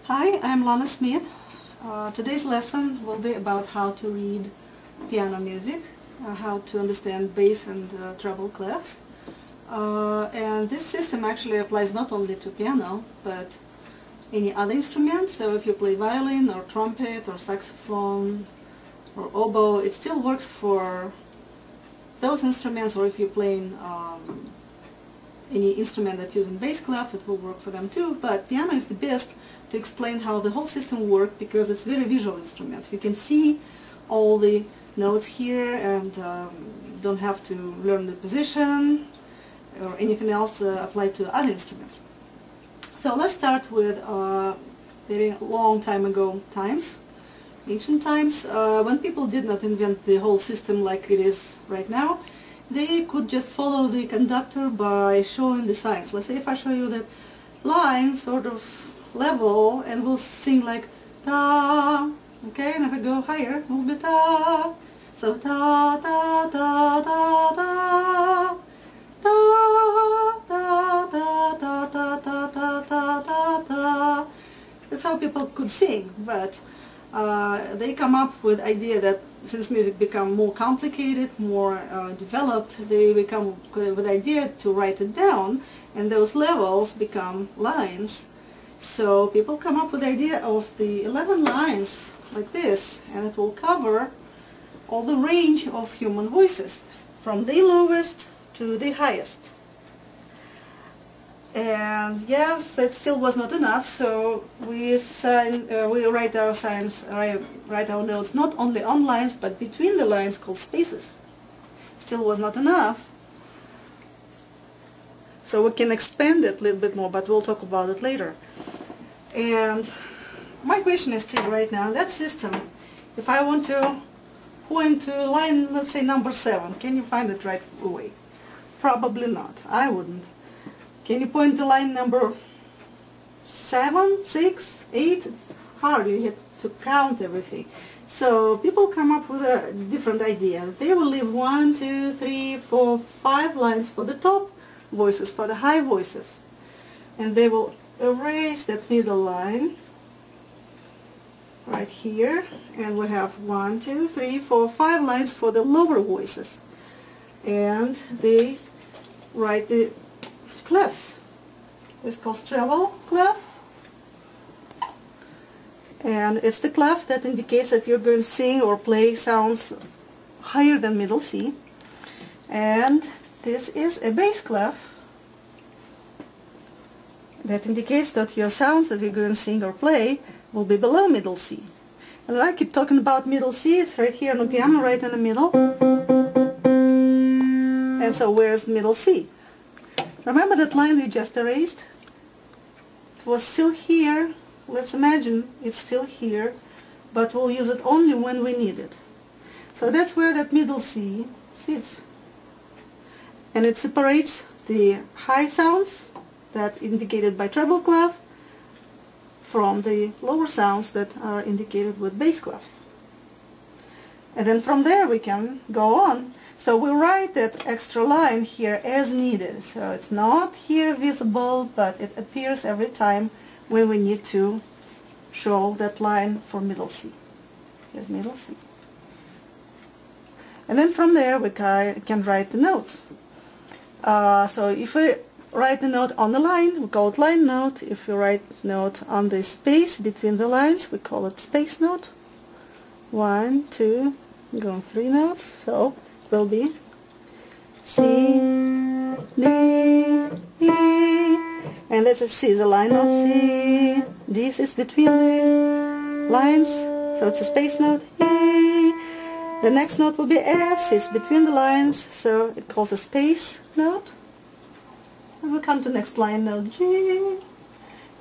Hi, I'm Lana Smith. Today's lesson will be about how to read piano music, how to understand bass and treble clefs. And this system actually applies not only to piano, but any other instrument. So if you play violin or trumpet or saxophone or oboe, it still works for those instruments, or if you're playing any instrument that's using bass clef, it will work for them too. But piano is the best to explain how the whole system works because it's a very visual instrument. You can see all the notes here and don't have to learn the position or anything else applied to other instruments. So let's start with very long time ago times, ancient times, when people did not invent the whole system like it is right now. They could just follow the conductor by showing the signs. Let's say if I show you that line sort of level and we'll sing like ta, okay, and if I go higher it will be ta. So ta ta ta ta ta ta ta ta ta ta ta ta ta ta ta. That's how people could sing, but they come up with idea that since music become more complicated, more developed, they become with the idea to write it down, and those levels become lines. So people come up with the idea of the 11 lines like this, and it will cover all the range of human voices from the lowest to the highest. And yes, that still was not enough, so we write our notes not only on lines but between the lines, called spaces. Still was not enough, so we can expand it a little bit more, but we'll talk about it later. And my question is to you right now, that system, if I want to point to line, let's say number 7, can you find it right away? Probably not. I wouldn't. Can you point to line number 7, 6, 8? It's hard, you have to count everything. So people come up with a different idea. They will leave 1, 2, 3, 4, 5 lines for the top voices, for the high voices. And they will erase that middle line right here. And we have 1, 2, 3, 4, 5 lines for the lower voices. And they write the clefs. It's called treble clef, and it's the clef that indicates that you're going to sing or play sounds higher than middle C. And this is a bass clef that indicates that your sounds that you're going to sing or play will be below middle C. And I keep talking about middle C, it's right here on the piano, right in the middle. And so where's middle C? Remember that line we just erased? It was still here. Let's imagine it's still here, but we'll use it only when we need it. So that's where that middle C sits. And it separates the high sounds that indicated by treble clef from the lower sounds that are indicated with bass clef. And then from there we can go on. So we write that extra line here as needed. So it's not here visible, but it appears every time when we need to show that line for middle C. Here's middle C. And then from there we can write the notes. So if we write the note on the line, we call it line note. If you write note on the space between the lines, we call it space note. 1, 2, going 3 notes. So will be C, D, E, and that's a C is a line note, C, D is between the lines, so it's a space note, E. The next note will be F, C is between the lines, so it calls a space note. And we'll come to next line note, G,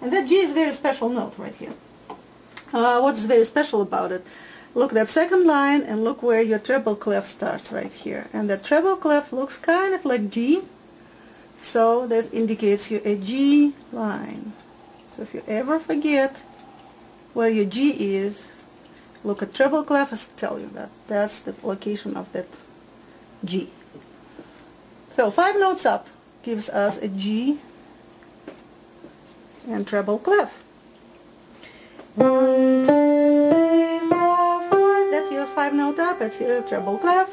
and that G is a very special note right here. What's very special about it? Look at that second line and look where your treble clef starts right here. And the treble clef looks kind of like G, so that indicates you a G line. So if you ever forget where your G is, look at treble clef and tell you that that's the location of that G. So 5 notes up gives us a G and treble clef. 1, 2, 3, 4, 4. That's your 5-note up, that's your treble clef.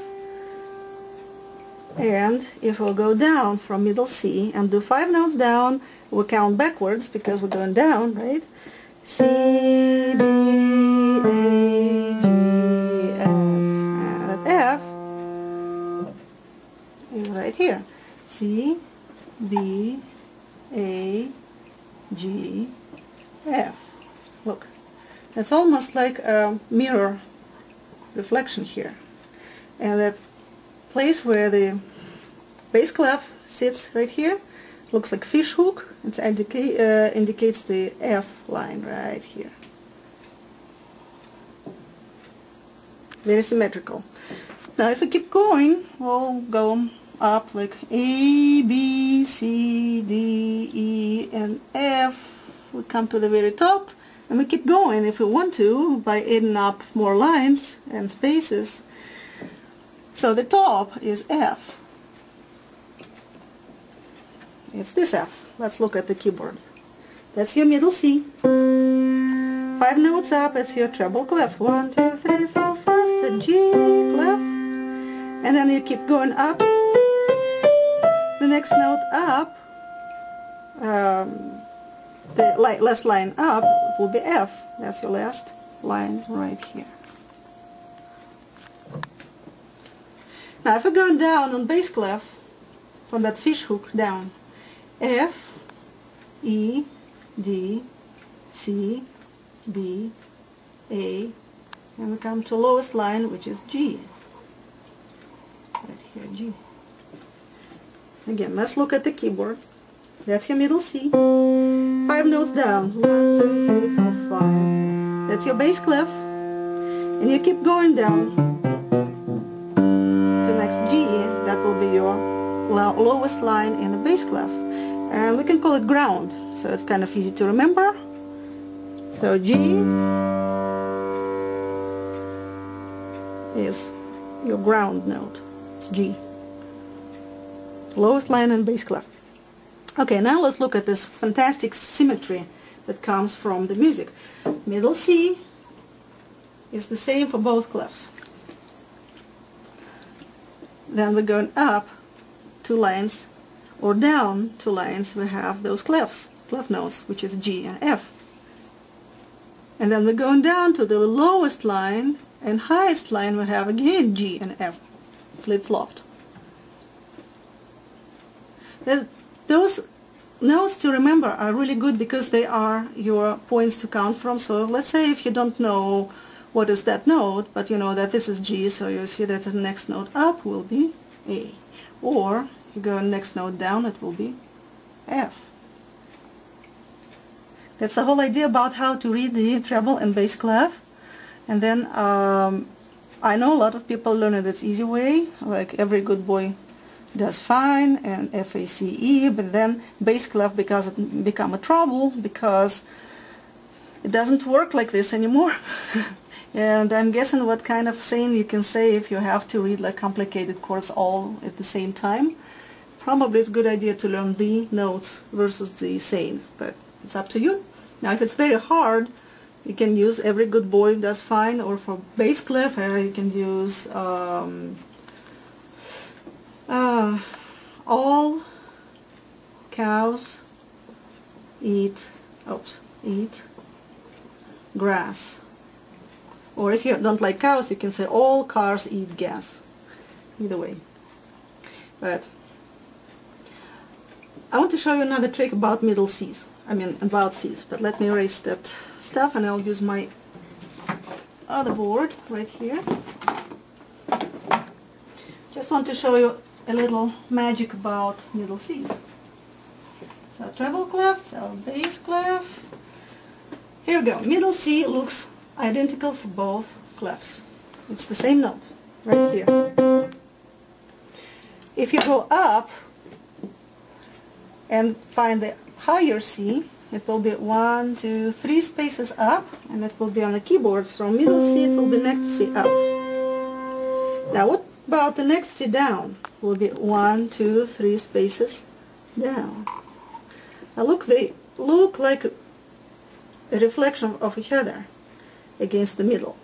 And if we'll go down from middle C and do 5 notes down, we'll count backwards because we're going down, right? C, B, A, G, F. And that F is right here. C, B, A, G, F. Look, it's almost like a mirror reflection here. And that place where the bass clef sits right here looks like fish hook. It indicates the F line right here. Very symmetrical. Now if we keep going, we'll go up like A, B, C, D, E, and F. We come to the very top, and we keep going if we want to by adding up more lines and spaces. So the top is F. It's this F. Let's look at the keyboard. That's your middle C. 5 notes up, it's your treble clef. 1, 2, 3, 4, 5. It's a G clef. And then you keep going up. The next note up, the last line up will be F. That's your last line right here. Now if we're going down on bass clef, from that fish hook down, F, E, D, C, B, A, and we come to lowest line, which is G. Right here, G. Again, let's look at the keyboard. That's your middle C. 5 notes down. 1, 2, 3, 4, 5. That's your bass clef. And you keep going down to next G. That will be your lowest line in the bass clef. And we can call it ground, so it's kind of easy to remember. So G is your ground note. It's G. Lowest line in bass clef. Okay, now let's look at this fantastic symmetry that comes from the music. Middle C is the same for both clefs. Then we're going up 2 lines, or down 2 lines, we have those clef notes, which is G and F. And then we're going down to the lowest line and highest line, we have again G and F, flip-flopped. Those notes to remember are really good because they are your points to count from. So let's say if you don't know what is that note, but you know that this is G, so you see that the next note up will be A. Or you go next note down, it will be F. That's the whole idea about how to read the treble and bass clef. And then I know a lot of people learn it its easy way, like every good boy does fine, and F-A-C-E, but then bass clef become a trouble because it doesn't work like this anymore. And I'm guessing what kind of saying you can say if you have to read like complicated chords all at the same time. Probably it's a good idea to learn the notes versus the sayings, but it's up to you. Now if it's very hard, you can use every good boy does fine, or for bass clef you can use all cows eat grass. Or if you don't like cows, you can say all cars eat gas. Either way. But I want to show you another trick about middle C's. About C's. But let me erase that stuff, and I'll use my other board right here. Just want to show you a little magic about middle C's. So treble clef, so bass clef. Here we go. Middle C looks identical for both clefs. It's the same note right here. If you go up and find the higher C, it will be 1, 2, 3 spaces up, and it will be on the keyboard. From middle C, it will be next C up. Now what about the next C down? It will be 1, 2, 3 spaces down. Now look, they look like a reflection of each other against the middle.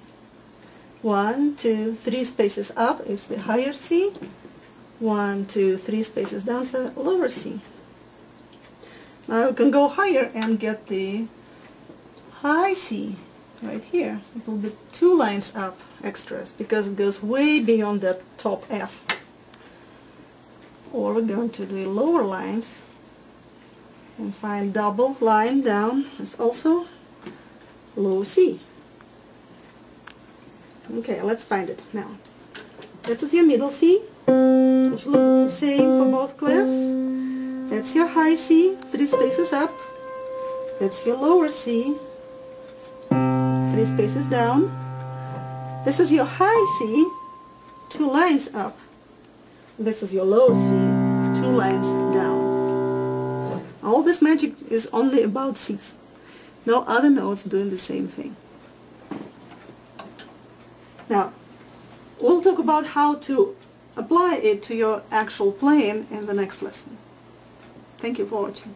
1, 2, 3 spaces up is the higher C. 1, 2, 3 spaces down is the lower C. Now you can go higher and get the high C right here. It will be 2 lines up extras because it goes way beyond that top F. Or we're going to the lower lines and find double line down is also low C. Okay, let's find it now. This is your middle C, which looks the same for both clefs. That's your high C, 3 spaces up. That's your lower C, 3 spaces down. This is your high C, 2 lines up. This is your low C, 2 lines down. All this magic is only about Cs. No other notes doing the same thing. Now, we'll talk about how to apply it to your actual playing in the next lesson. Thank you for watching.